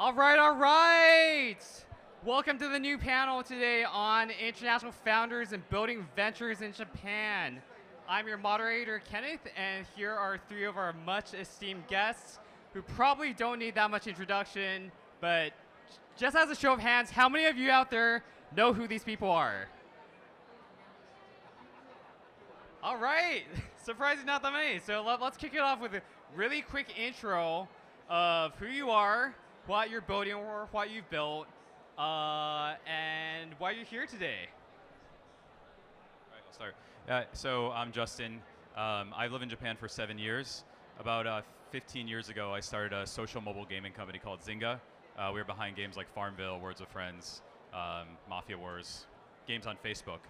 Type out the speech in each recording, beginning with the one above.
All right, all right. Welcome to the new panel today on international founders and building ventures in Japan. I'm your moderator, Kenneth, and here are three of our much esteemed guests who probably don't need that much introduction, but just as a show of hands, how many of you out there know who these people are? All right, surprisingly not that many. So let's kick it off with a really quick intro of who you are, what you're building or what you've built, and why you're here today. All right, I'll start. So I'm Justin. I live in Japan for 7 years. About 15 years ago, I started a social mobile gaming company called Zynga. We were behind games like Farmville, Words with Friends, Mafia Wars, games on Facebook.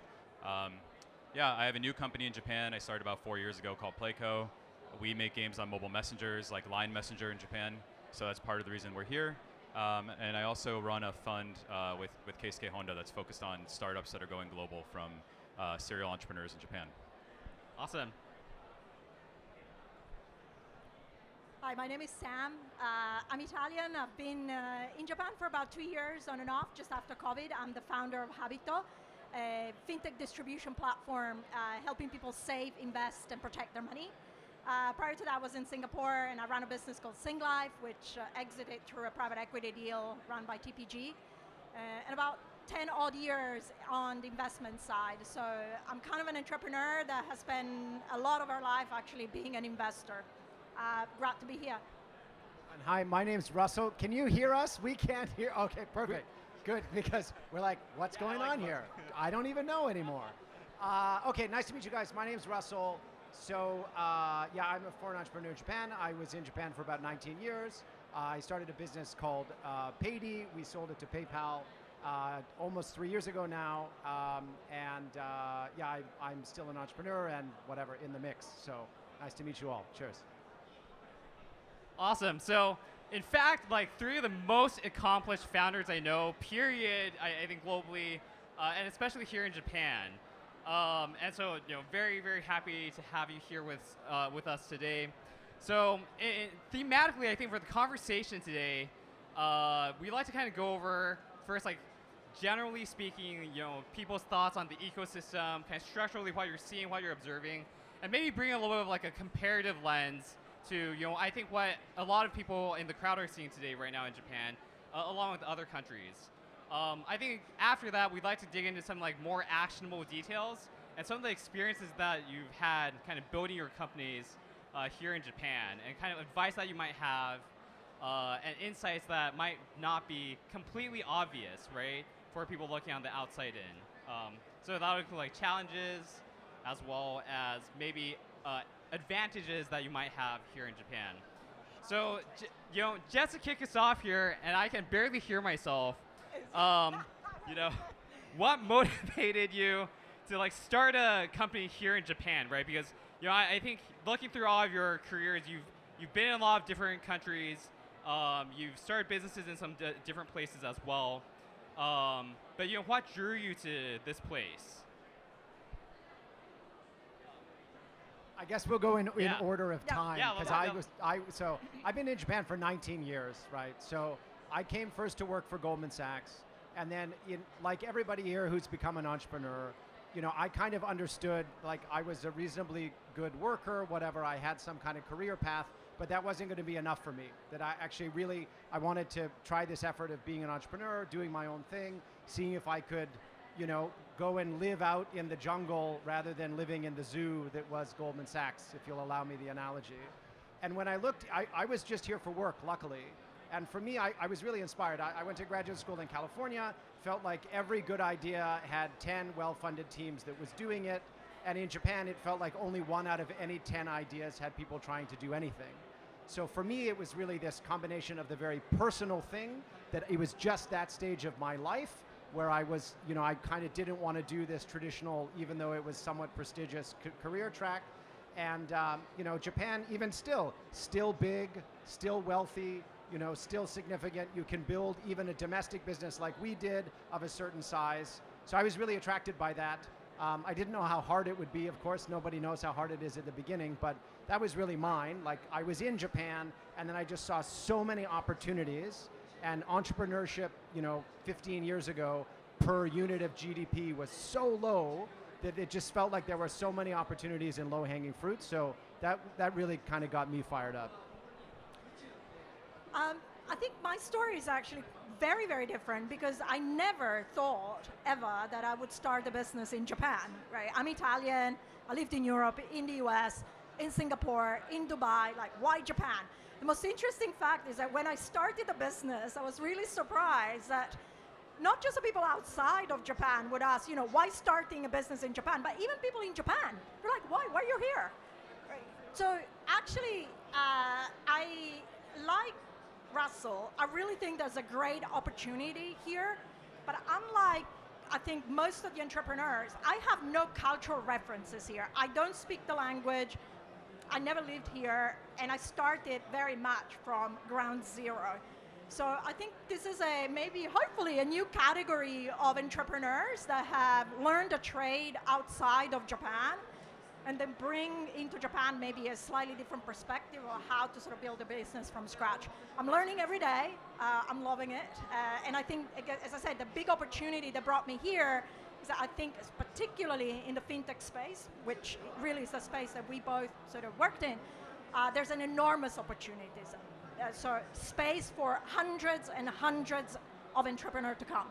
Yeah, I have a new company in Japan I started about 4 years ago called Playco. We make games on mobile messengers like Line Messenger in Japan, so that's part of the reason we're here. And I also run a fund with Keisuke Honda that's focused on startups that are going global from serial entrepreneurs in Japan. Awesome. Hi, my name is Sam. I'm Italian. I've been in Japan for about 2 years on and off, just after COVID. I'm the founder of Habito, a fintech distribution platform helping people save, invest, and protect their money. Prior to that, I was in Singapore, and I ran a business called SingLife, which exited through a private equity deal run by TPG. And about 10 odd years on the investment side. So I'm kind of an entrepreneur that has spent a lot of our life actually being an investor. Glad to be here. And hi, my name's Russell. Can you hear us? We can't hear. Okay, perfect. Good, because we're like, what's going on here? I don't even know anymore. Okay, nice to meet you guys. My name's Russell. So, yeah, I'm a foreign entrepreneur in Japan. I was in Japan for about 19 years. I started a business called Paydi. We sold it to PayPal almost 3 years ago now. Yeah, I'm still an entrepreneur and whatever in the mix. So, nice to meet you all. Cheers. Awesome. So, in fact, like three of the most accomplished founders I know, period, I think globally, and especially here in Japan. And so, very, very happy to have you here with us today. So, thematically, I think for the conversation today, we like to kind of go over first, like, generally speaking, people's thoughts on the ecosystem, kind of structurally what you're seeing, what you're observing, and maybe bring a little bit of like a comparative lens to, I think what a lot of people in the crowd are seeing today right now in Japan, along with other countries. I think after that, we'd like to dig into some like more actionable details and some of the experiences that you've had kind of building your companies here in Japan, and kind of advice that you might have and insights that might not be completely obvious, right, for people looking on the outside in. So that would include like challenges as well as maybe advantages that you might have here in Japan. So, just to kick us off here, and I can barely hear myself, what motivated you to like start a company here in Japan, right? Because I think looking through all of your careers, you've been in a lot of different countries. You've started businesses in some different places as well. But what drew you to this place? I guess we'll go in order of time, because so I've been in Japan for 19 years, right? So I came first to work for Goldman Sachs, and then like everybody here who's become an entrepreneur, I kind of understood, like I was a reasonably good worker, whatever, I had some kind of career path, but that wasn't going to be enough for me. That I actually I wanted to try this effort of being an entrepreneur, doing my own thing, seeing if I could, go and live out in the jungle rather than living in the zoo that was Goldman Sachs, if you'll allow me the analogy. And when I looked, I was just here for work, luckily. And for me, I was really inspired. I went to graduate school in California, felt like every good idea had 10 well-funded teams that was doing it. And in Japan, it felt like only 1 out of any 10 ideas had people trying to do anything. So for me, it was really this combination of the very personal thing, that it was just that stage of my life where I was, I kind of didn't want to do this traditional, even though it was somewhat prestigious career track. And, Japan, even still big, still wealthy, still significant. You can build even a domestic business like we did of a certain size. So I was really attracted by that. I didn't know how hard it would be. Of course, nobody knows how hard it is at the beginning, but that was really mine. Like, I was in Japan, and then I just saw so many opportunities And entrepreneurship, 15 years ago, per unit of GDP was so low that it just felt like there were so many opportunities and low-hanging fruit. So that really kind of got me fired up. I think my story is actually very, very different because I never thought ever that I would start a business in Japan, right? I'm Italian, I lived in Europe, in the US, in Singapore, in Dubai, like why Japan? The most interesting fact is that when I started the business, I was really surprised that not just the people outside of Japan would ask, why starting a business in Japan, but even people in Japan, they're like, why are you here? Right? So actually, I like Russell, I really think there's a great opportunity here, but unlike, I think, most of the entrepreneurs, I have no cultural references here. I don't speak the language, I never lived here, and I started very much from ground zero. So I think this is hopefully a new category of entrepreneurs that have learned a trade outside of Japan and then bring into Japan maybe a slightly different perspective of how to sort of build a business from scratch. I'm learning every day, I'm loving it, and I think, as I said, the big opportunity that brought me here is that I think, particularly in the fintech space, which really is the space that we both sort of worked in, there's an enormous opportunity. So space for hundreds and hundreds of entrepreneurs to come.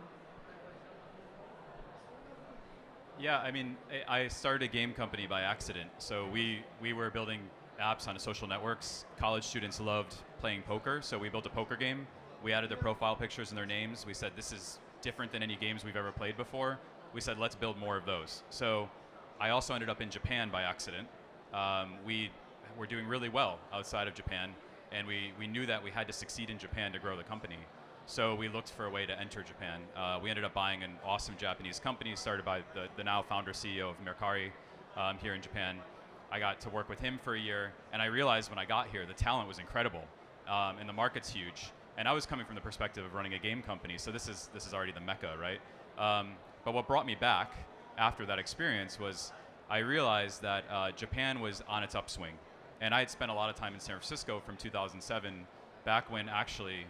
Yeah, I mean, I started a game company by accident. So we were building apps on social networks. College students loved playing poker, so we built a poker game. We added their profile pictures and their names. We said, this is different than any games we've ever played before. We said, let's build more of those. So I also ended up in Japan by accident. We were doing really well outside of Japan, and we knew that we had to succeed in Japan to grow the company. So we looked for a way to enter Japan. We ended up buying an awesome Japanese company started by the now founder CEO of Mercari here in Japan. I got to work with him for a year, and I realized when I got here, the talent was incredible, and the market's huge. And I was coming from the perspective of running a game company, so this is already the mecca, right? But what brought me back after that experience was I realized that Japan was on its upswing. And I had spent a lot of time in San Francisco from 2007, back when actually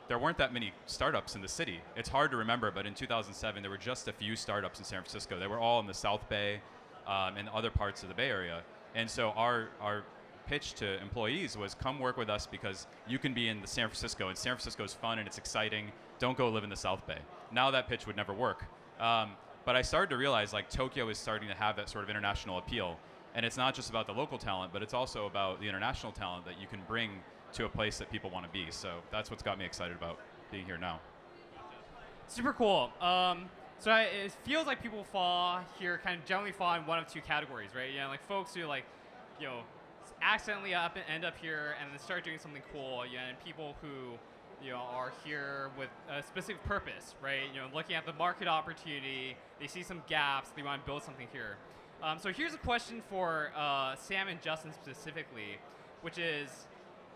there weren't that many startups in the city. It's hard to remember, but in 2007, there were just a few startups in San Francisco. They were all in the South Bay and other parts of the Bay Area. And so our pitch to employees was, come work with us because you can be in the San Francisco, and San Francisco is fun and it's exciting. Don't go live in the South Bay. Now that pitch would never work. But I started to realize like Tokyo is starting to have that sort of international appeal. And it's not just about the local talent, but it's also about the international talent that you can bring to a place that people want to be. So that's what's got me excited about being here now. Super cool. So it feels like people generally fall in one of two categories, right? Like folks who accidentally end up here and then start doing something cool, and people who are here with a specific purpose, right? Looking at the market opportunity, they see some gaps, they want to build something here. So here's a question for Sam and Justin specifically, which is,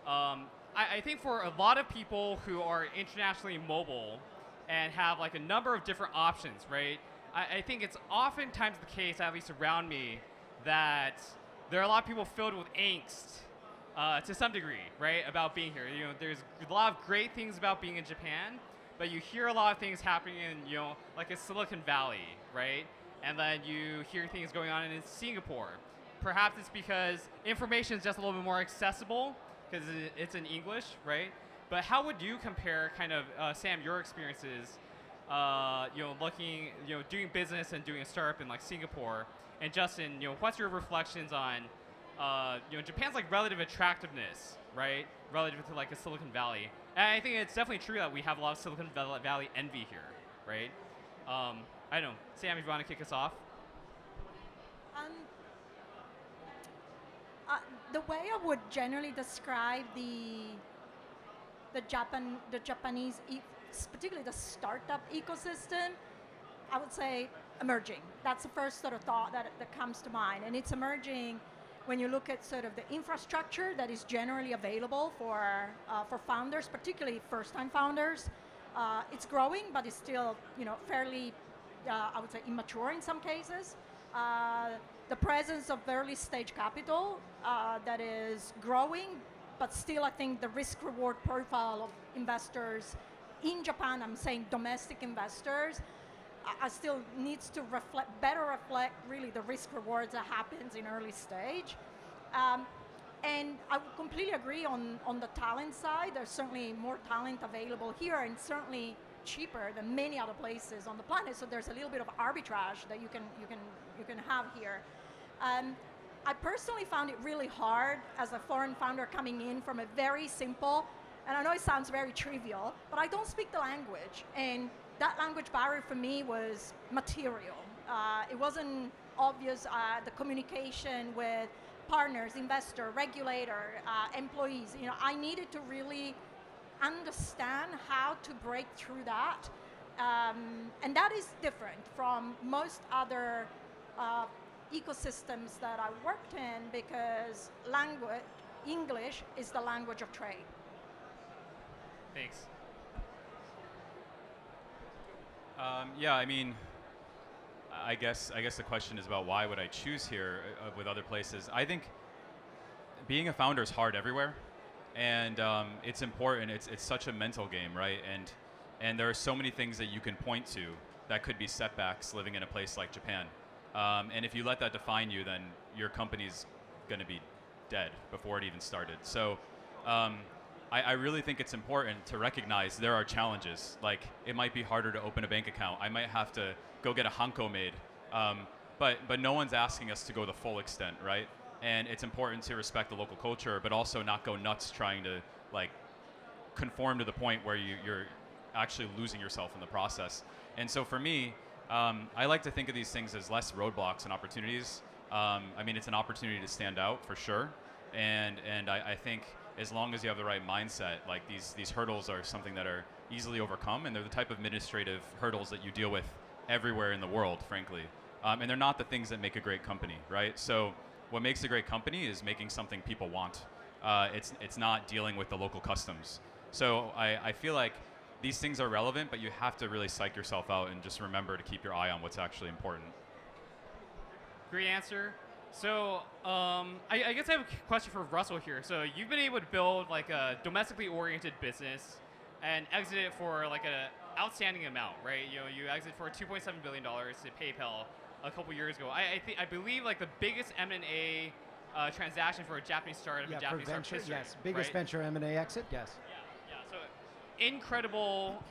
I think for a lot of people who are internationally mobile and have like a number of different options, right? I think it's oftentimes the case, at least around me, that there are a lot of people filled with angst to some degree, right, about being here. There's a lot of great things about being in Japan, but you hear a lot of things happening in, like a Silicon Valley, right? And then you hear things going on in Singapore. Perhaps it's because information is just a little bit more accessible because it's in English, right? But how would you compare Sam, your experiences, doing business and doing a startup in like Singapore? And Justin, what's your reflections on, Japan's like relative attractiveness, right? Relative to like a Silicon Valley. And I think it's definitely true that we have a lot of Silicon Valley envy here, right? I don't know. Sam, if you want to kick us off. The way I would generally describe the Japanese, particularly the startup ecosystem, I would say emerging. That's the first sort of thought that comes to mind. And it's emerging when you look at sort of the infrastructure that is generally available for founders, particularly first-time founders. It's growing, but it's still fairly, I would say, immature in some cases. The presence of early stage capital that is growing, but still I think the risk-reward profile investors in Japan, I'm saying domestic investors, I still needs to better reflect really the risk rewards that happens in early stage. And I would completely agree on the talent side. There's certainly more talent available here, and certainly cheaper than many other places on the planet. So there's a little bit of arbitrage that you can have here. I personally found it really hard as a foreign founder coming in from a very simple, and I know it sounds very trivial, but I don't speak the language, and that language barrier for me was material. It wasn't obvious, the communication with partners, investor, regulator, employees. You know, I needed to really understand how to break through that. And that is different from most other ecosystems that I worked in, because English is the language of trade. Thanks. Yeah, I mean, I guess the question is about why would I choose here with other places. I think being a founder is hard everywhere, and it's important. It's such a mental game, right? And there are so many things that you can point to that could be setbacks living in a place like Japan. And if you let that define you, then your company's going to be dead before it even started. So I really think it's important to recognize there are challenges. Like, it might be harder to open a bank account. I might have to go get a hanko made. But no one's asking us to go the full extent, right? And it's important to respect the local culture, but also not go nuts trying to like conform to the point where you're actually losing yourself in the process. And so for me, I like to think of these things as less roadblocks and opportunities. I mean, it's an opportunity to stand out for sure. And I think as long as you have the right mindset, like these hurdles are something that are easily overcome, and they're the type of administrative hurdles that you deal with everywhere in the world, frankly. And they're not the things that make a great company, right? So what makes a great company is making something people want. It's not dealing with the local customs. So I feel like these things are relevant, but you have to really psych yourself out and just remember to keep your eye on what's actually important. Great answer. So I guess I have a question for Russell here. So you've been able to build like a domestically oriented business and exit it for like an outstanding amount, right? You know, you exit for $2.7 billion to PayPal a couple years ago. I believe like the biggest M&A transaction for a Japanese startup in Japanese startup history. Yes, biggest right? venture M&A exit. Yes. Yeah. So incredible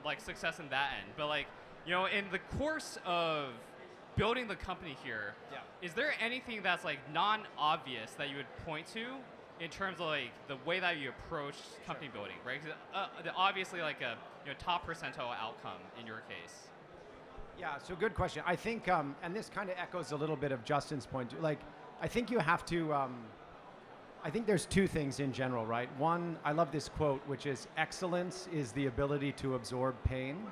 like success in that end. But like, you know, in the course of building the company here, is there anything that's like non-obvious that you would point to in terms of like the way that you approach company building, right? 'Cause, obviously like a top percentile outcome in your case. Yeah, so good question. I think, and this kind of echoes a little bit of Justin's point. Like, I think you have to, I think there's two things in general, right? One, I love this quote, which is excellence is the ability to absorb pain.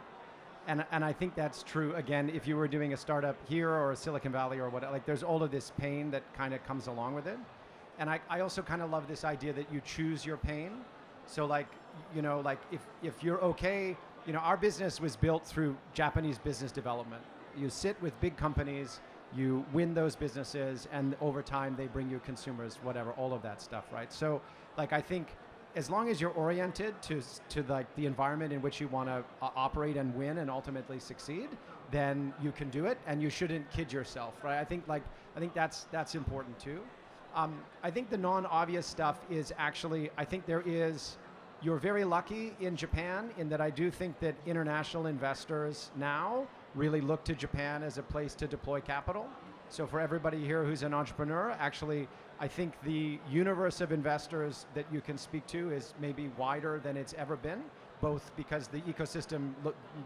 And I think that's true, again, if you were doing a startup here or Silicon Valley or whatever, like there's all of this pain that kind of comes along with it. And I also kind of love this idea that you choose your pain. So like, you know, like if you're okay, you know, our business was built through Japanese business development. You sit with big companies, you win those businesses, and over time they bring you consumers, whatever, all of that stuff, right? So like, I think as long as you're oriented to like the environment in which you want to operate and win and ultimately succeed, then you can do it, and you shouldn't kid yourself, right? I think that's important too. I think the non-obvious stuff is actually, I think you're very lucky in Japan in that I do think that international investors now really look to Japan as a place to deploy capital. So for everybody here who's an entrepreneur, actually, I think the universe of investors that you can speak to is maybe wider than it's ever been, both because the ecosystem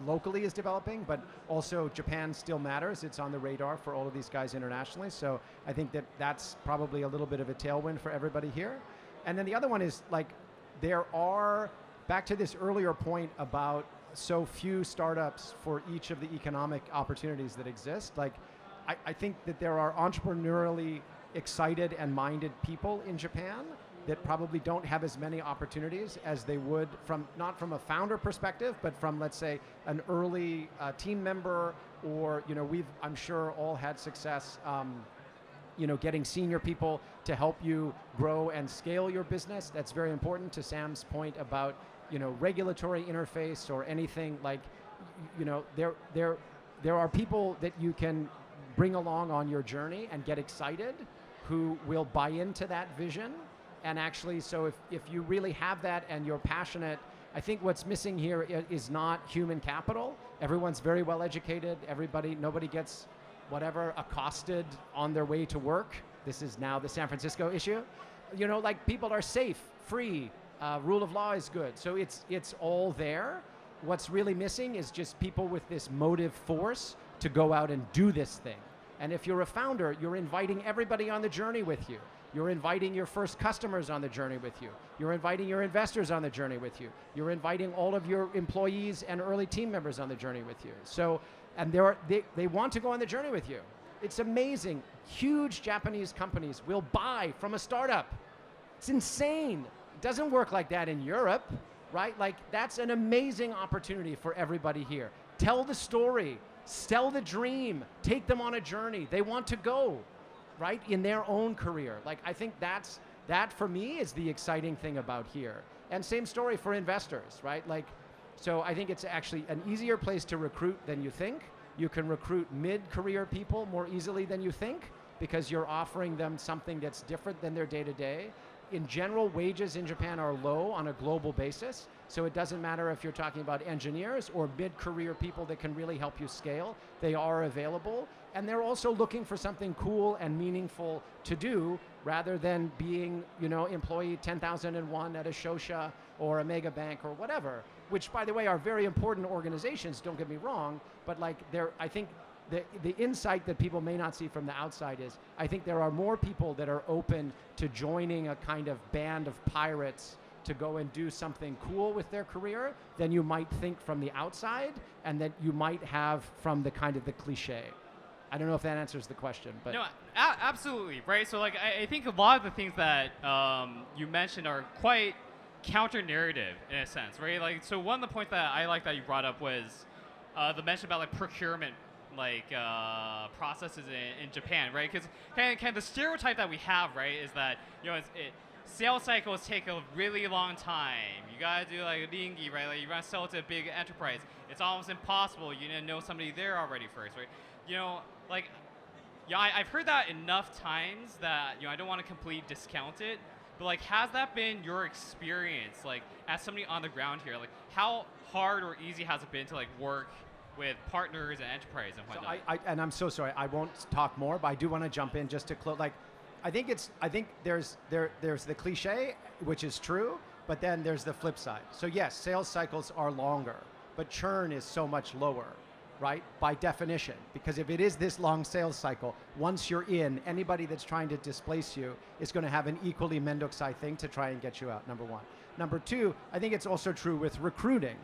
locally is developing, but also Japan still matters. It's on the radar for all of these guys internationally. So I think that's probably a little bit of a tailwind for everybody here. And then the other one is like, there are, back to this earlier point about so few startups for each of the economic opportunities that exist. Like, I think that there are entrepreneurially excited and minded people in Japan that probably don't have as many opportunities as they would not from a founder perspective, but from, let's say, an early team member, or, you know, I'm sure all had success, you know, getting senior people to help you grow and scale your business. That's very important, to Sam's point about regulatory interface or anything. Like, there are people that you can bring along on your journey and get excited, who will buy into that vision. And actually, so if you really have that and you're passionate, I think what's missing here is not human capital. Everyone's very well educated. Nobody gets accosted on their way to work. This is now the San Francisco issue. Like, people are safe, free, rule of law is good. So it's all there. What's really missing is just people with this motive force to go out and do this thing. And if you're a founder, you're inviting everybody on the journey with you. You're inviting your first customers on the journey with you. You're inviting your investors on the journey with you. You're inviting all of your employees and early team members on the journey with you. So, and they want to go on the journey with you. It's amazing. Huge Japanese companies will buy from a startup. It's insane. It doesn't work like that in Europe, right? Like, that's an amazing opportunity for everybody here. Tell the story, sell the dream, take them on a journey. They want to go, right, in their own career. Like, I think that for me is the exciting thing about here. And same story for investors, right? Like, so I think it's actually an easier place to recruit than you think. You can recruit mid-career people more easily than you think, because you're offering them something that's different than their day-to-day. In general, wages in Japan are low on a global basis, so it doesn't matter if you're talking about engineers or mid-career people that can really help you scale. They are available, and they're also looking for something cool and meaningful to do, rather than being, employee 10,001 at a Shosha or a mega bank or whatever, which, by the way, are very important organizations, don't get me wrong, but like, I think the insight that people may not see from the outside is, I think there are more people that are open to joining a kind of band of pirates to go and do something cool with their career than you might think from the outside, and that you might have from the kind of the cliche. I don't know if that answers the question, but no, absolutely, right? So, like, I think a lot of the things that you mentioned are quite counter-narrative in a sense, right? Like, so one of the points that I like that you brought up was the mention about, like, procurement, like, processes in Japan, right? Because kind of the stereotype that we have, right, is that, sales cycles take a really long time. You gotta do, like, a ringi, right? Like, you want to sell it to a big enterprise. It's almost impossible. You need to know somebody there already first, right? I've heard that enough times that, I don't want to completely discount it. But, like, has that been your experience, like, as somebody on the ground here? Like, how hard or easy has it been to, like, work with partners and enterprise and whatnot? So and I'm so sorry, I won't talk more, but I do want to jump in just to close. Like, I think there's the cliche, which is true, but then there's the flip side. So yes, sales cycles are longer, but churn is so much lower, right? By definition, because if it is this long sales cycle, once you're in, anybody that's trying to displace you is going to have an equally mendokusai thing to try and get you out, number one. Number two, I think it's also true with recruiting.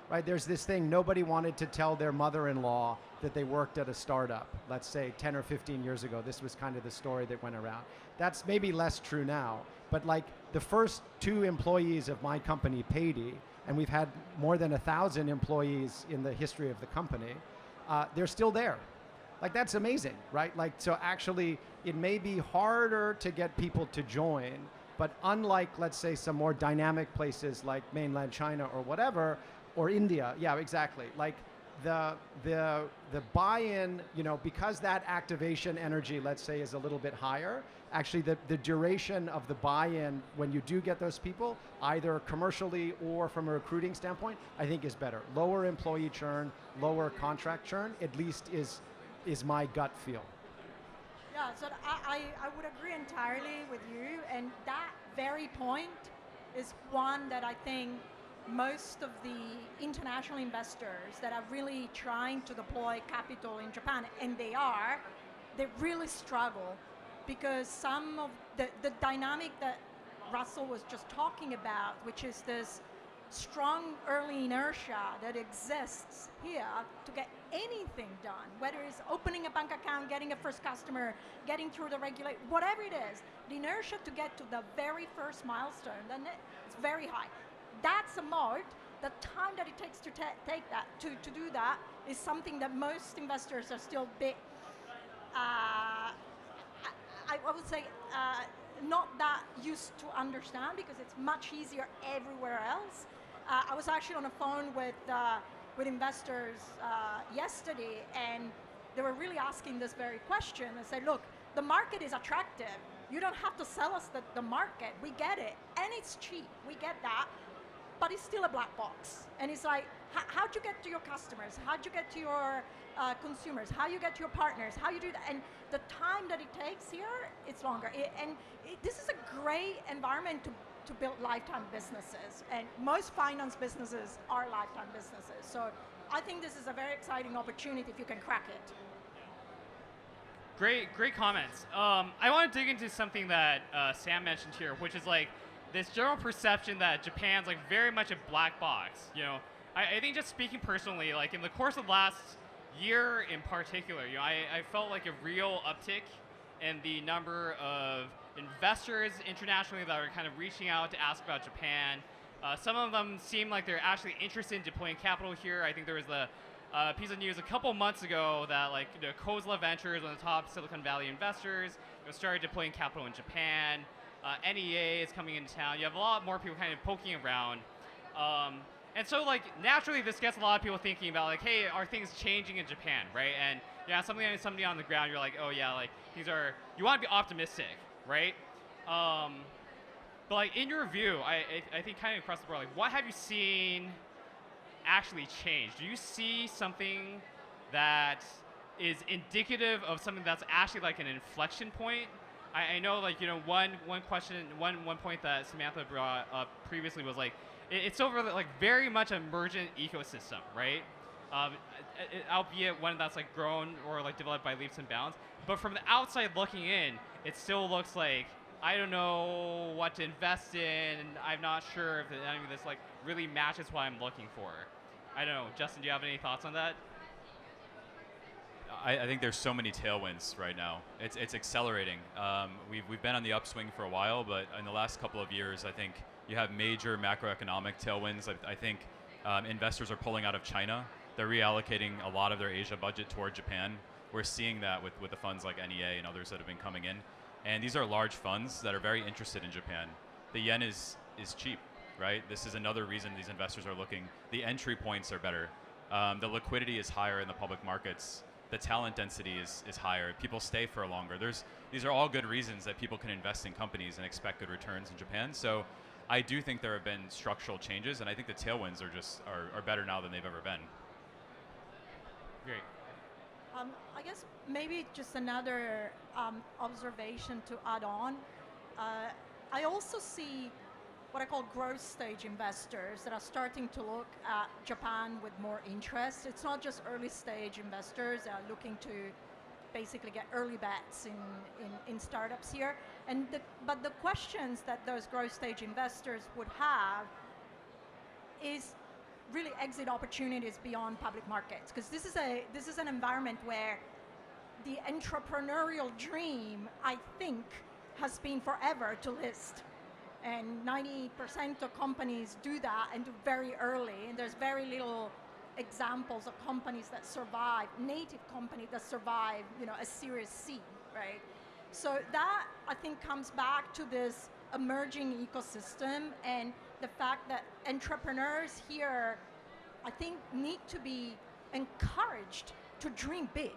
Right, there's this thing, nobody wanted to tell their mother-in-law that they worked at a startup, let's say 10 or 15 years ago. This was kind of the story that went around. That's maybe less true now, but like, the first 2 employees of my company, Paydi, and we've had more than 1,000 employees in the history of the company, they're still there. Like, that's amazing, right? Like, so actually, it may be harder to get people to join, but unlike, let's say, some more dynamic places like mainland China or whatever, or India, yeah, exactly. Like, the buy-in, because that activation energy, let's say, is a little bit higher, actually the duration of the buy-in when you do get those people, either commercially or from a recruiting standpoint, I think is better. Lower employee churn, lower contract churn, at least is my gut feel. Yeah, so I would agree entirely with you, and that very point is one that I think most of the international investors that are really trying to deploy capital in Japan, and they really struggle, because some of the dynamic that Russell was just talking about, which is this strong early inertia that exists here to get anything done, whether it's opening a bank account, getting a first customer, getting through the regulate, whatever it is, the inertia to get to the very first milestone, then it's very high. That's a moat. The time that it takes to take that, to do that, is something that most investors are still bit, I would say, not that used to understand, because it's much easier everywhere else. I was actually on the phone with investors yesterday, and they were really asking this very question. They said, look, the market is attractive. You don't have to sell us the market. We get it. And it's cheap. We get that. But it's still a black box. And it's like, how'd you get to your customers? How'd you get to your consumers? How you get to your partners? How you do that? And the time that it takes here, it's longer. This is a great environment to build lifetime businesses. And most finance businesses are lifetime businesses. So I think this is a very exciting opportunity if you can crack it. Great comments. I want to dig into something that Sam mentioned here, which is like this general perception that Japan's like very much a black box. You know, I think just speaking personally, like in the course of the last year in particular, you know, I felt like a real uptick in the number of investors internationally that are kind of reaching out to ask about Japan. Some of them seem like they're actually interested in deploying capital here. I think there was the piece of news a couple months ago that like Kozla Ventures, one of the top Silicon Valley investors, started deploying capital in Japan. NEA is coming into town. You have a lot more people kind of poking around. And so like naturally this gets a lot of people thinking about like, hey, are things changing in Japan, right? And yeah, somebody on the ground, you're like, oh yeah, like things are, you want to be optimistic, right? But like in your view, I think kind of across the board, like what have you seen actually change? Do you see something that is indicative of something that's actually like an inflection point? I know like, you know, one point that Samantha brought up previously was like, it's over like very much emergent ecosystem, right? Albeit one that's like grown or like developed by leaps and bounds. But from the outside looking in, it still looks like, I don't know what to invest in, and I'm not sure if any of this like really matches what I'm looking for. I don't know, Justin, do you have any thoughts on that? I think there's so many tailwinds right now. It's accelerating. We've been on the upswing for a while, but in the last couple of years, I think you have major macroeconomic tailwinds. I think investors are pulling out of China. They're reallocating a lot of their Asia budget toward Japan. We're seeing that with the funds like NEA and others that have been coming in. And these are large funds that are very interested in Japan. The yen is cheap, right? This is another reason these investors are looking. The entry points are better. The liquidity is higher in the public markets. The talent density is higher. People stay for longer. These are all good reasons that people can invest in companies and expect good returns in Japan. So I do think there have been structural changes, and I think the tailwinds are better now than they've ever been. Great. I guess maybe just another observation to add on. I also see what I call growth stage investors that are starting to look at Japan with more interest. It's not just early stage investors that are looking to basically get early bets in startups here. But the questions that those growth stage investors would have is really exit opportunities beyond public markets, because this is an environment where the entrepreneurial dream, I think, has been forever to list. And 90% of companies do that and do very early, and there's very little examples of companies that survive, native companies that survive, you know, a Series C, right? So that, I think, comes back to this emerging ecosystem and the fact that entrepreneurs here, I think, need to be encouraged to dream big,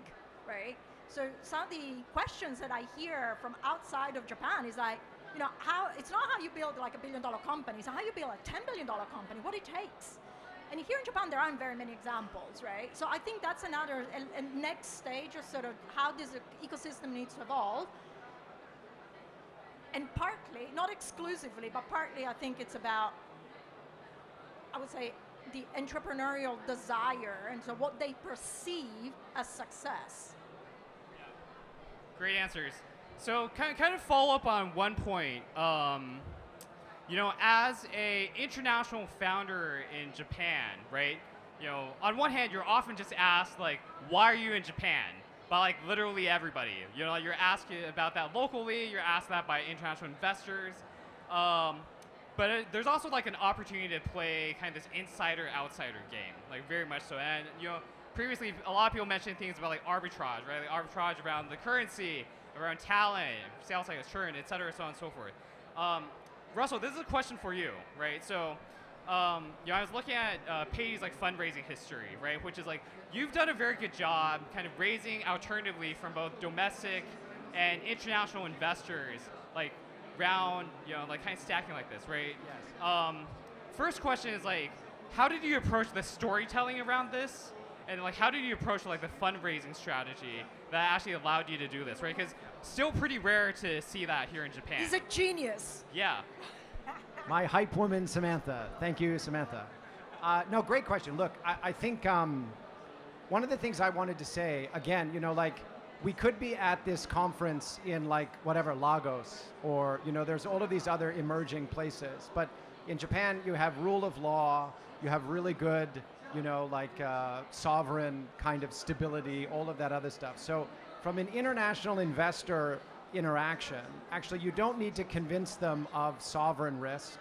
right? So some of the questions that I hear from outside of Japan is like, you know, it's not how you build like $1 billion company, it's how you build a $10 billion company, what it takes. And here in Japan, there aren't very many examples, right? So I think that's another next stage of sort of how this ecosystem needs to evolve. And partly, not exclusively, but partly I think it's about, I would say, the entrepreneurial desire and so what they perceive as success. Yeah. Great answers. So kind of follow up on one point. You know, as a international founder in Japan, right? You know, on one hand, you're often just asked like, why are you in Japan? By like literally everybody. You know, you're asked about that locally. You're asked that by international investors. But there's also like an opportunity to play kind of this insider-outsider game, like very much so. And you know, previously a lot of people mentioned things about like arbitrage, right? Like arbitrage around the currency, around talent, sales cycle churn, et cetera, so on and so forth. Russell, this is a question for you, right? So I was looking at Patty's like fundraising history, right? Which is like, you've done a very good job kind of raising alternatively from both domestic and international investors, like round, like kind of stacking like this, right? Yes. First question is like, how did you approach the storytelling around this? And like, how did you approach like the fundraising strategy that actually allowed you to do this, right? Because still pretty rare to see that here in Japan. He's a genius. Yeah. My hype woman, Samantha. Thank you, Samantha. No, great question. Look, I think one of the things I wanted to say, again, like we could be at this conference in like whatever, Lagos, or there's all of these other emerging places. But in Japan, you have rule of law, you have really good, sovereign kind of stability, all of that other stuff. So from an international investor interaction, actually you don't need to convince them of sovereign risk.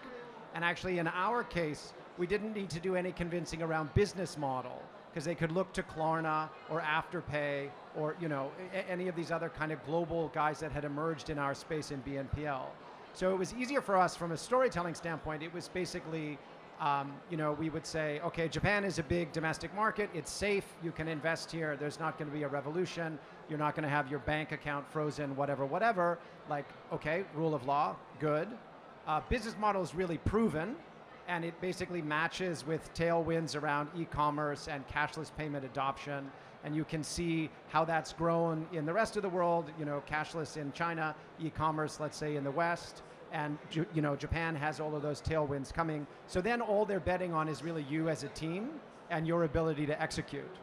And actually in our case, we didn't need to do any convincing around business model, because they could look to Klarna or Afterpay or any of these other kind of global guys that had emerged in our space in BNPL. So it was easier for us from a storytelling standpoint. It was basically, we would say, okay, Japan is a big domestic market. It's safe. You can invest here. There's not going to be a revolution. You're not going to have your bank account frozen, whatever. Like, okay, rule of law, good. Business model is really proven, and it basically matches with tailwinds around e-commerce and cashless payment adoption. And you can see how that's grown in the rest of the world, cashless in China, e-commerce, let's say, in the West. And Japan has all of those tailwinds coming. So then all they're betting on is really you as a team and your ability to execute.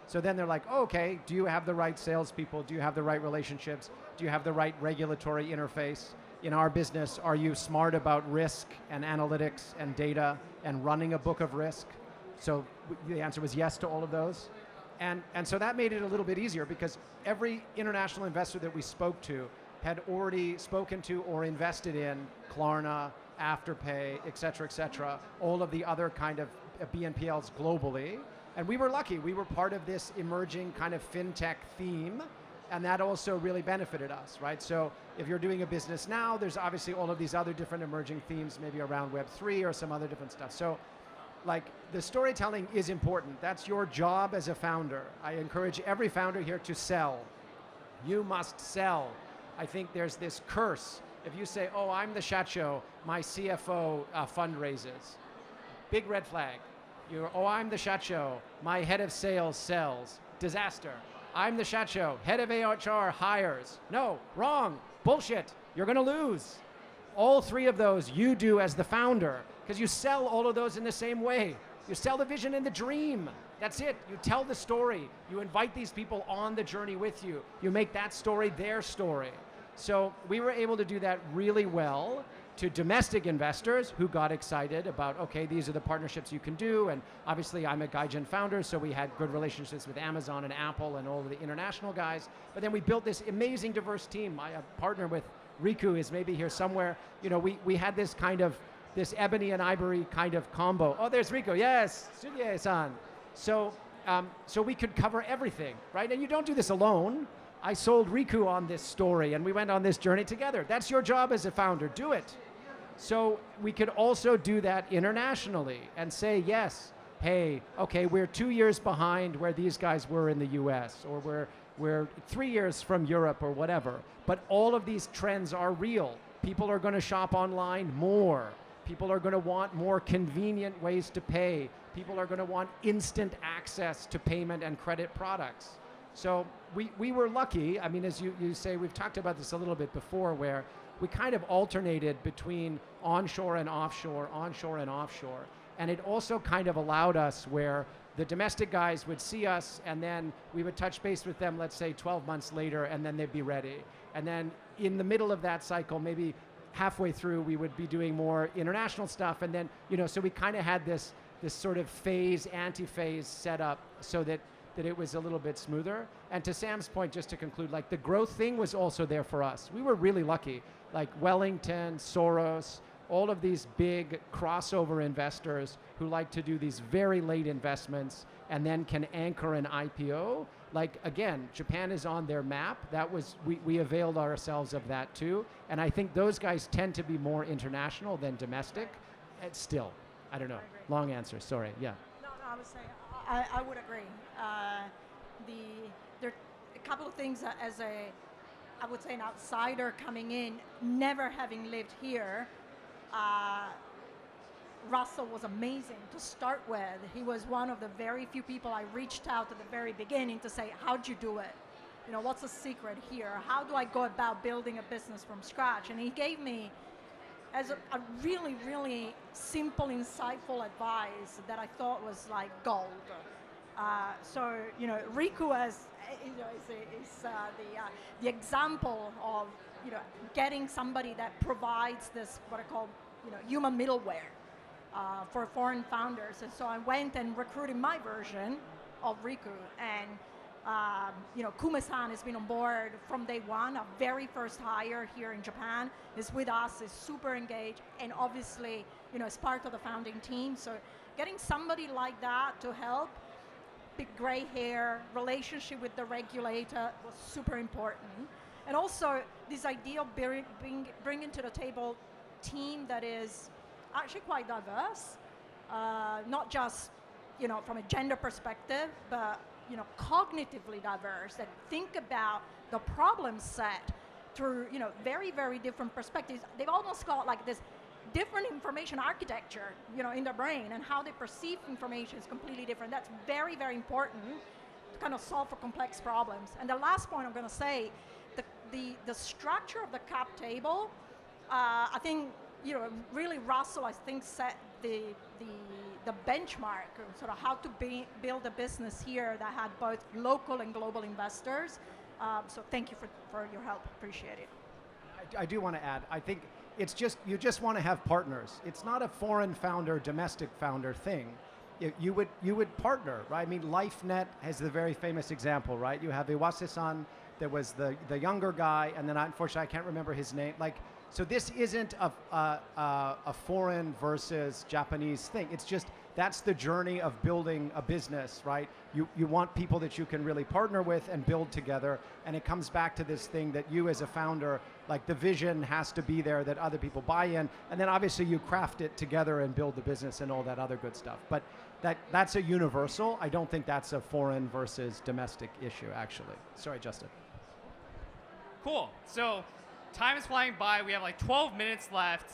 So then they're like, oh, okay, do you have the right salespeople? Do you have the right relationships? Do you have the right regulatory interface? In our business, are you smart about risk and analytics and data and running a book of risk? So the answer was yes to all of those. And so that made it a little bit easier, because every international investor that we spoke to had already spoken to or invested in Klarna, Afterpay, et cetera, all of the other kind of BNPLs globally. And we were lucky. We were part of this emerging kind of fintech theme, and that also really benefited us, right? So if you're doing a business now, there's obviously all of these other different emerging themes, maybe around Web3 or some other different stuff. So like, the storytelling is important. That's your job as a founder. I encourage every founder here to sell. You must sell. I think there's this curse. If you say, oh, I'm the shacho, my CFO fundraises. Big red flag. Oh, I'm the shacho, my head of sales sells. Disaster. I'm the shacho, head of HR hires. No, wrong, bullshit, you're gonna lose. All three of those you do as the founder, because you sell all of those in the same way. You sell the vision and the dream. That's it. You tell the story. You invite these people on the journey with you. You make that story their story. So we were able to do that really well to domestic investors who got excited about, okay, these are the partnerships you can do. And obviously I'm a Gaijin founder, so we had good relationships with Amazon and Apple and all of the international guys. But then we built this amazing diverse team. My partner with Riku is maybe here somewhere. We had this kind of, this ebony and ivory kind of combo. Oh, there's Riku, yes, Surie-san. So we could cover everything, right? And you don't do this alone. I sold Riku on this story, and we went on this journey together. That's your job as a founder, do it. So we could also do that internationally and say, yes, hey, okay, we're 2 years behind where these guys were in the US, or we're 3 years from Europe or whatever. But all of these trends are real. People are going to shop online more. People are going to want more convenient ways to pay. People are going to want instant access to payment and credit products. So we were lucky. I mean, as you say, we've talked about this a little bit before, where we kind of alternated between onshore and offshore. And it also kind of allowed us where the domestic guys would see us, and then we would touch base with them, let's say 12 months later, and then they'd be ready. And then in the middle of that cycle, maybe halfway through, we would be doing more international stuff. And then, so we kind of had this sort of phase, anti-phase set up so that it was a little bit smoother. And to Sam's point, just to conclude, like the growth thing was also there for us. We were really lucky. Like Wellington, Soros, all of these big crossover investors who like to do these very late investments and then can anchor an IPO. Like, again, Japan is on their map. That was, we availed ourselves of that too. And I think those guys tend to be more international than domestic, still. I don't know. Long answer. Sorry. Yeah. No, I was saying I would agree. There are a couple of things as I would say an outsider coming in, never having lived here. Russell was amazing to start with. He was one of the very few people I reached out at the very beginning to say, how'd you do it? You know, what's the secret here? How do I go about building a business from scratch? And he gave me as a really, really simple, insightful advice that I thought was like gold. So, you know, Riku is the example of, you know, getting somebody that provides this, what I call, you know, human middleware for foreign founders. And so I went and recruited my version of Riku, and you know, Kume-san has been on board from day one. Our very first hire here in Japan is with us, is super engaged, and obviously, you know, is part of the founding team. So getting somebody like that to help, big gray hair, relationship with the regulator was super important. And also this idea of bringing to the table team that is actually quite diverse, not just, you know, from a gender perspective, but, you know, cognitively diverse, that think about the problem set through, you know, very, very different perspectives. They've almost got like this different information architecture, you know, in their brain, and how they perceive information is completely different. That's very, very important to kind of solve for complex problems. And the last point I'm going to say, the structure of the cap table, I think, you know, really Russell, I think, set the benchmark, sort of how to build a business here that had both local and global investors. So thank you for your help. Appreciate it. I do want to add, I think it's just, you just want to have partners. It's not a foreign founder, domestic founder thing. You would partner, right? I mean, LifeNet has the very famous example, right? You have Iwase-san, there was the younger guy, and then unfortunately I can't remember his name. Like, so this isn't a foreign versus Japanese thing. It's just, that's the journey of building a business, right? You want people that you can really partner with and build together, and it comes back to this thing that you as a founder, like the vision has to be there that other people buy in, and then obviously you craft it together and build the business and all that other good stuff. But that's a universal. I don't think that's a foreign versus domestic issue, actually. Sorry, Justin. Cool. So time is flying by. We have like 12 minutes left.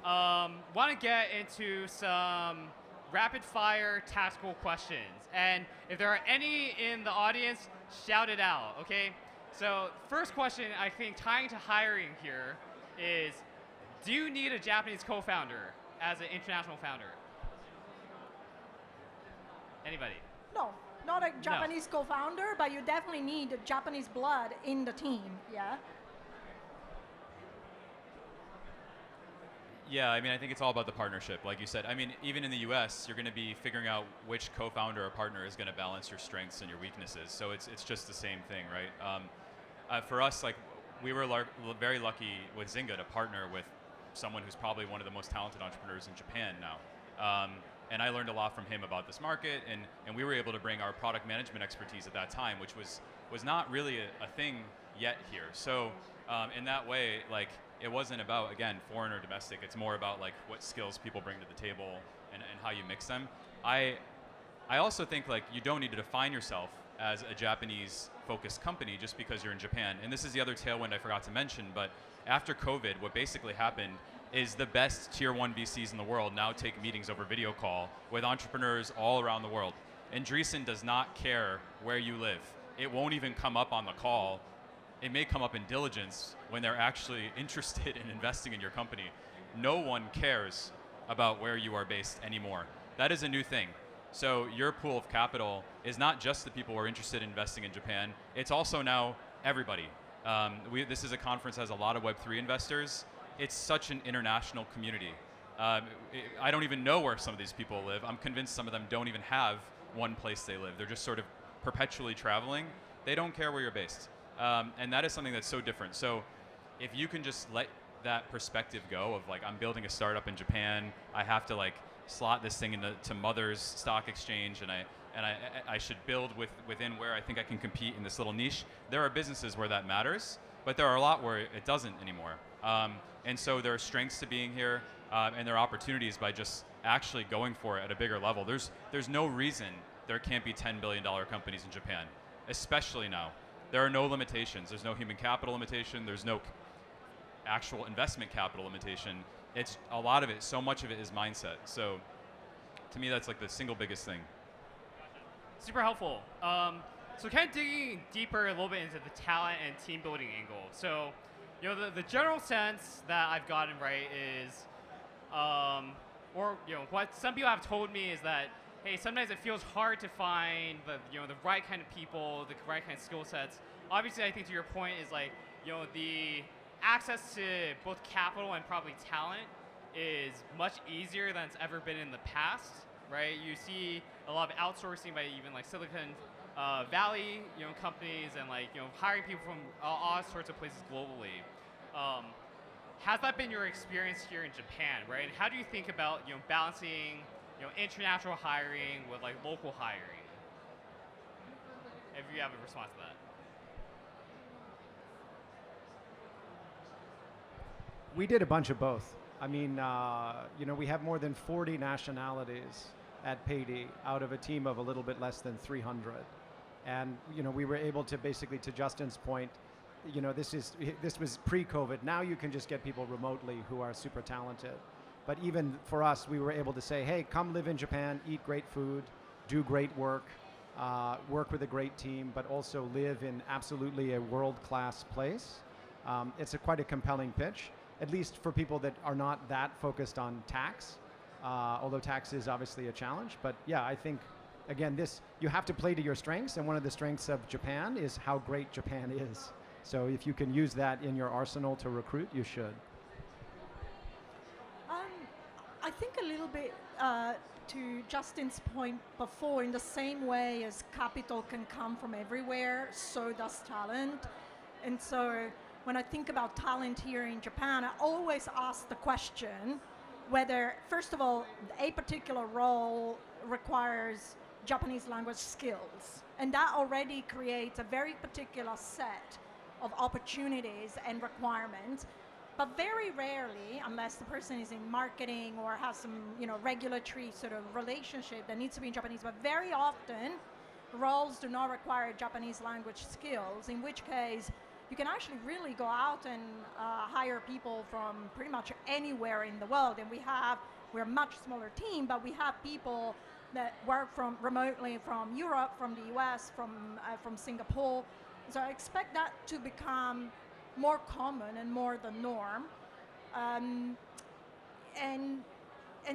Want to get into some rapid fire tactical questions. And if there are any in the audience, shout it out, okay? So first question, I think tying to hiring here is, do you need a Japanese co-founder as an international founder? Anybody? No, not a Japanese co-founder, but you definitely need Japanese blood in the team, yeah? Yeah, I mean, I think it's all about the partnership, like you said. I mean, even in the US, you're going to be figuring out which co-founder or partner is going to balance your strengths and your weaknesses. So it's just the same thing, right? For us, like, we were very lucky with Zynga to partner with someone who's probably one of the most talented entrepreneurs in Japan now. And I learned a lot from him about this market, and we were able to bring our product management expertise at that time, which was not really a thing yet here. So in that way, like, it wasn't about, again, foreign or domestic. It's more about like what skills people bring to the table and how you mix them. I also think like you don't need to define yourself as a Japanese-focused company just because you're in Japan. And this is the other tailwind I forgot to mention, but after COVID, what basically happened is the best tier 1 VCs in the world now take meetings over video call with entrepreneurs all around the world. And Andreessen does not care where you live. It won't even come up on the call. It may come up in diligence when they're actually interested in investing in your company. No one cares about where you are based anymore. That is a new thing. So your pool of capital is not just the people who are interested in investing in Japan, it's also now everybody. This is a conference that has a lot of Web3 investors. It's such an international community. I don't even know where some of these people live. I'm convinced some of them don't even have one place they live. They're just sort of perpetually traveling. They don't care where you're based. And that is something that's so different. So if you can just let that perspective go of like, I'm building a startup in Japan, I have to like slot this thing into Mother's stock exchange, and I should build within where I think I can compete in this little niche. There are businesses where that matters, but there are a lot where it doesn't anymore. And so there are strengths to being here, and there are opportunities by just actually going for it at a bigger level. There's no reason there can't be $10 billion companies in Japan, especially now. There are no limitations. There's no human capital limitation. There's no actual investment capital limitation. It's a lot of it, so much of it is mindset. So to me, that's like the single biggest thing. Super helpful. So kind of digging deeper a little bit into the talent and team building angle. So, you know, the general sense that I've gotten right is, or you know, what some people have told me is that, hey, sometimes it feels hard to find the right kind of people, the right kind of skill sets. Obviously, I think to your point is like, you know, the access to both capital and probably talent is much easier than it's ever been in the past, right? You see a lot of outsourcing by even like Silicon Valley, you know, companies, and like, you know, hiring people from all sorts of places globally. Has that been your experience here in Japan, right? And how do you think about, you know, balancing, you know, international hiring with like local hiring? If you have a response to that. We did a bunch of both. I mean, you know, we have more than 40 nationalities at Payday out of a team of a little bit less than 300. And, you know, we were able to basically, to Justin's point, you know, this was pre-COVID. Now you can just get people remotely who are super talented. But even for us, we were able to say, hey, come live in Japan, eat great food, do great work, work with a great team, but also live in absolutely a world-class place. It's quite a compelling pitch, at least for people that are not that focused on tax, although tax is obviously a challenge. But yeah, I think, again, you have to play to your strengths, and one of the strengths of Japan is how great Japan is. So if you can use that in your arsenal to recruit, you should. I think a little bit to Justin's point before, in the same way as capital can come from everywhere, so does talent. And so when I think about talent here in Japan, I always ask the question whether, first of all, a particular role requires Japanese language skills. And that already creates a very particular set of opportunities and requirements. But very rarely, unless the person is in marketing or has some, you know, regulatory sort of relationship that needs to be in Japanese, but very often roles do not require Japanese language skills, in which case you can actually really go out and hire people from pretty much anywhere in the world. And we're a much smaller team, but we have people that work remotely from Europe, from the US, from Singapore. So I expect that to become more common and more the norm. And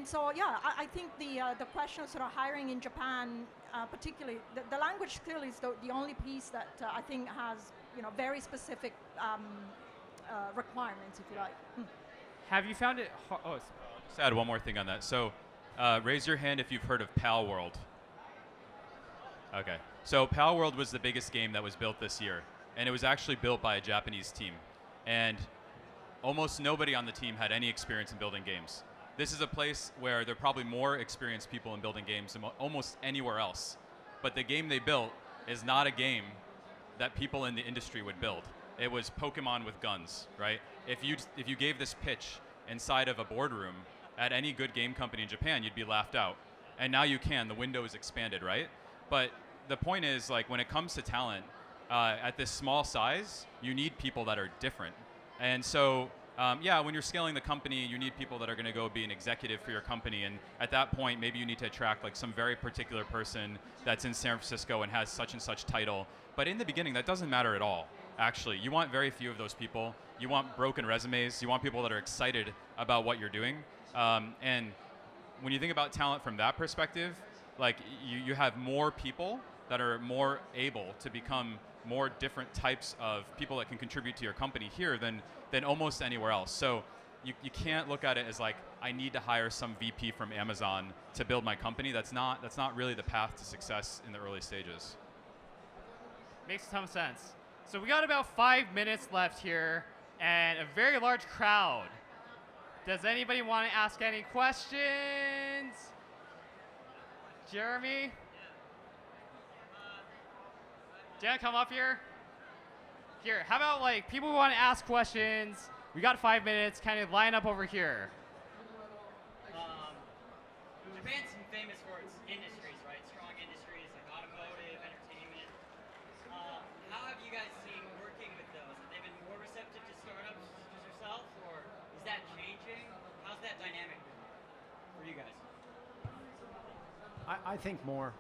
so, yeah, I think the question of sort of hiring in Japan, particularly, the language skill is the only piece that I think has, you know, very specific requirements, if you like. Have you found it hard? Oh, just add one more thing on that. So raise your hand if you've heard of Pal World. Okay. So Pal World was the biggest game that was built this year, and it was actually built by a Japanese team. And almost nobody on the team had any experience in building games. This is a place where there are probably more experienced people in building games than almost anywhere else. But the game they built is not a game that people in the industry would build. It was Pokemon with guns, right? If you gave this pitch inside of a boardroom at any good game company in Japan, you'd be laughed out. And now you can. The window is expanded, right? But the point is, like, when it comes to talent, at this small size, you need people that are different. And so, yeah, when you're scaling the company, you need people that are going to go be an executive for your company. And at that point, maybe you need to attract like some very particular person that's in San Francisco and has such and such title. But in the beginning, that doesn't matter at all, actually. You want very few of those people. You want broken resumes. You want people that are excited about what you're doing. And when you think about talent from that perspective, like you have more people that are more able to become more different types of people that can contribute to your company here than almost anywhere else. So you can't look at it as like, I need to hire some VP from Amazon to build my company. That's not really the path to success in the early stages. Makes a ton of sense. So we got about 5 minutes left here and a very large crowd. Does anybody want to ask any questions? Jeremy? Do you want to come up here? Here, how about like people who want to ask questions? We got 5 minutes. Kind of line up over here. Japan's famous for its industries, right? Strong industries like automotive, entertainment. How have you guys seen working with those? Have they been more receptive to startups such as yourself, or is that changing? How's that dynamic for you guys? I think more.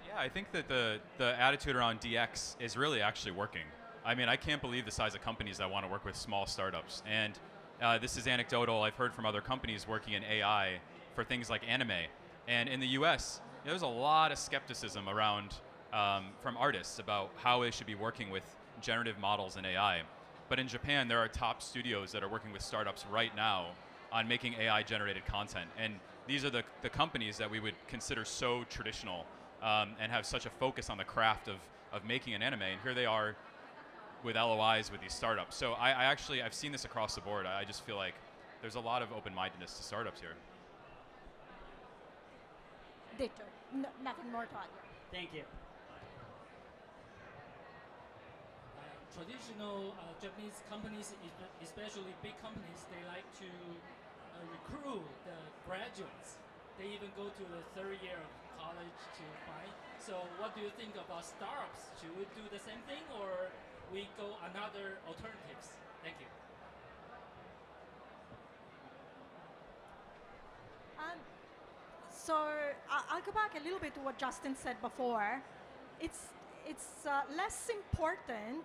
Yeah, I think that the attitude around DX is really actually working. I mean, I can't believe the size of companies that want to work with small startups. And this is anecdotal. I've heard from other companies working in AI for things like anime. And in the US, there's a lot of skepticism around from artists about how they should be working with generative models in AI. But in Japan, there are top studios that are working with startups right now on making AI-generated content. And these are the companies that we would consider so traditional and have such a focus on the craft of making an anime. And here they are with LOIs with these startups. So I've seen this across the board. I just feel like there's a lot of open-mindedness to startups here. Ditto. Nothing more to add. Thank you. Traditional Japanese companies, especially big companies, they like to recruit the graduates. They even go to the third year of college to find. So what do you think about startups? Should we do the same thing, or we go another alternatives? Thank you. So I'll go back a little bit to what Justin said before. It's less important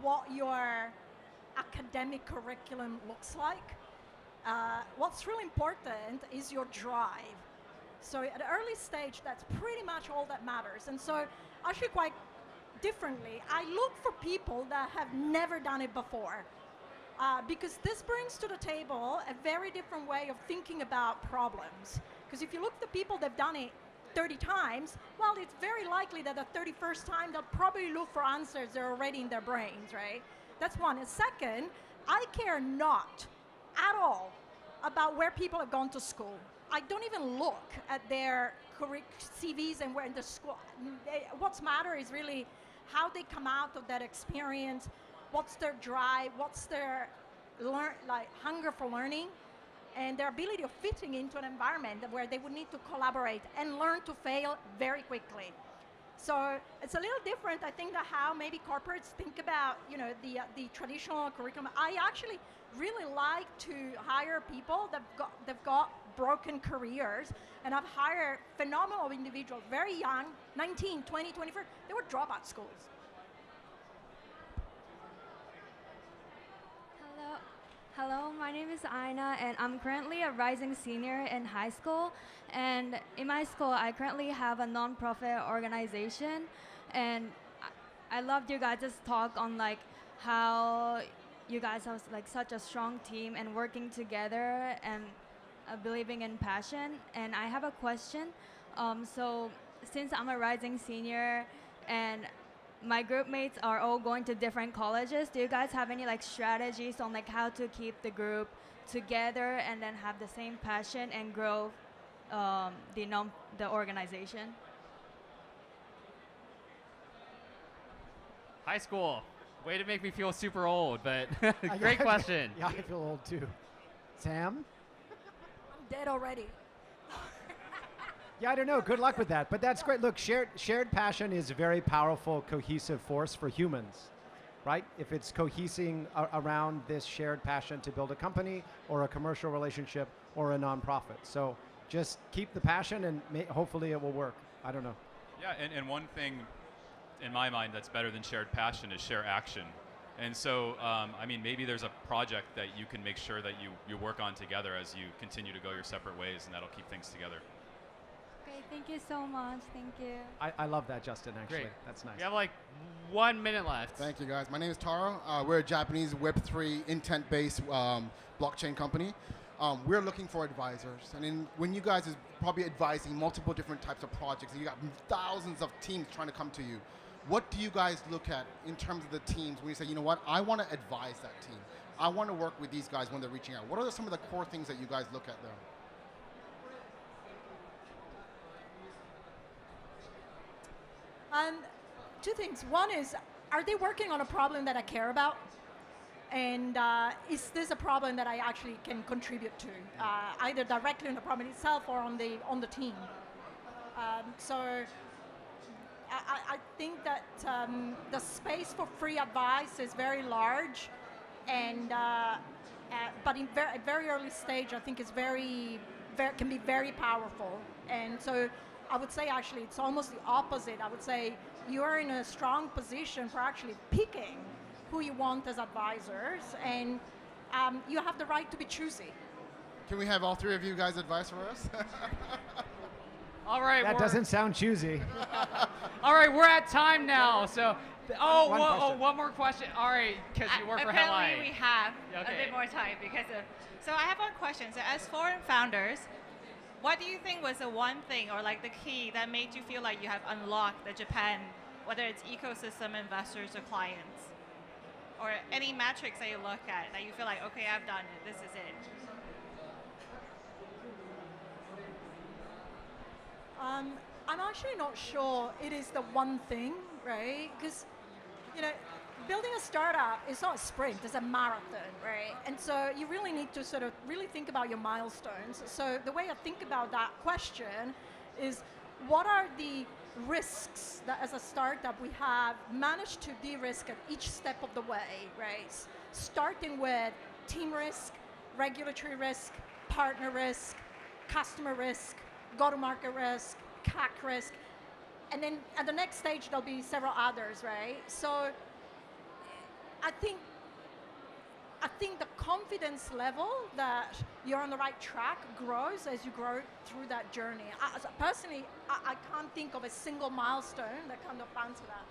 what your academic curriculum looks like. What's really important is your drive. So at an early stage, that's pretty much all that matters. And so actually quite differently, I look for people that have never done it before. Because this brings to the table a very different way of thinking about problems. Because if you look at the people that have done it 30 times, well, it's very likely that the 31st time they'll probably look for answers that are already in their brains, right? That's one. And second, I care not at all about where people have gone to school. I don't even look at their CVs and where in the school. What's matter is really how they come out of that experience, what's their drive, what's their hunger for learning, and their ability of fitting into an environment where they would need to collaborate and learn to fail very quickly. So it's a little different, I think, than how maybe corporates think about, the traditional curriculum. I actually really like to hire people that've got broken careers, and I've hired phenomenal individuals, very young, 19, 20, 24. They were dropout schools. Hello, my name is Aina, and I'm currently a rising senior in high school. And in my school, I currently have a non-profit organization, and I loved you guys' talk on how you guys have such a strong team and working together and believing in passion. And I have a question. So since I'm a rising senior and my group mates are all going to different colleges, do you guys have any strategies on how to keep the group together and then have the same passion and grow the organization? High school. Way to make me feel super old, but great question. Yeah, I feel old too. Sam? I'm dead already. Yeah, I don't know. Good luck with that. But that's great. Look, shared passion is a very powerful, cohesive force for humans, right? If it's cohesing around this shared passion to build a company or a commercial relationship or a nonprofit. So just keep the passion and hopefully it will work. I don't know. Yeah, and one thing in my mind that's better than shared passion is share action. And so, I mean, maybe there's a project that you can make sure that you work on together as you continue to go your separate ways, and that'll keep things together. Okay, thank you so much. Thank you. I love that, Justin, actually. Great. That's nice. We have 1 minute left. Thank you, guys. My name is Taro. We're a Japanese Web3 intent-based blockchain company. We're looking for advisors. And when you guys is probably advising multiple different types of projects, and you got thousands of teams trying to come to you, what do you guys look at in terms of the teams when you say, you know what, I want to advise that team. I want to work with these guys when they're reaching out. What are some of the core things that you guys look at there? two things. One is, are they working on a problem that I care about? And is this a problem that I actually can contribute to, either directly on the problem itself or on the team? So I think that the space for free advice is very large, and but at very early stage, I think is can be very powerful. And so I would say actually it's almost the opposite. I would say you are in a strong position for actually picking who you want as advisors, and you have the right to be choosy. Can we have all three of you guys advice for us? All right. That doesn't sound choosy. All right, we're at time now. So, one more question. All right, because you work for Headline. Apparently we have a bit more time because of. So I have one question. So as foreign founders, what do you think was the one thing or like the key that made you feel like you have unlocked the Japan, whether it's ecosystem, investors, or clients? Or any metrics that you look at that you feel like, okay, I've done it, this is it? I'm actually not sure it is the one thing, right? Because, building a startup is not a sprint, it's a marathon, right? And so you really need to sort of really think about your milestones. So the way I think about that question is, what are the risks that as a startup we have managed to de-risk at each step of the way, right? Starting with team risk, regulatory risk, partner risk, customer risk, go-to-market risk, CAC risk, and then at the next stage there'll be several others, right? So I think the confidence level that you're on the right track grows as you grow through that journey. Personally, I can't think of a single milestone that kind of answer that.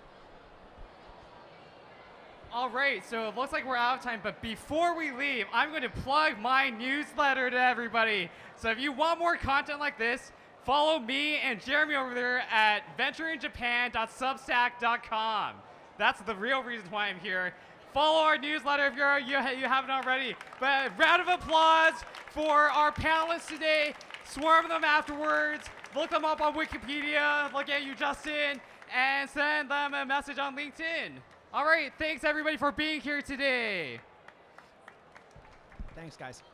All right, so it looks like we're out of time, but before we leave, I'm going to plug my newsletter to everybody. So if you want more content like this, follow me and Jeremy over there at ventureinjapan.substack.com. That's the real reason why I'm here. Follow our newsletter if you haven't already. But a round of applause for our panelists today. Swarm them afterwards. Look them up on Wikipedia. Look at you, Justin. And send them a message on LinkedIn. All right, thanks everybody for being here today. Thanks, guys.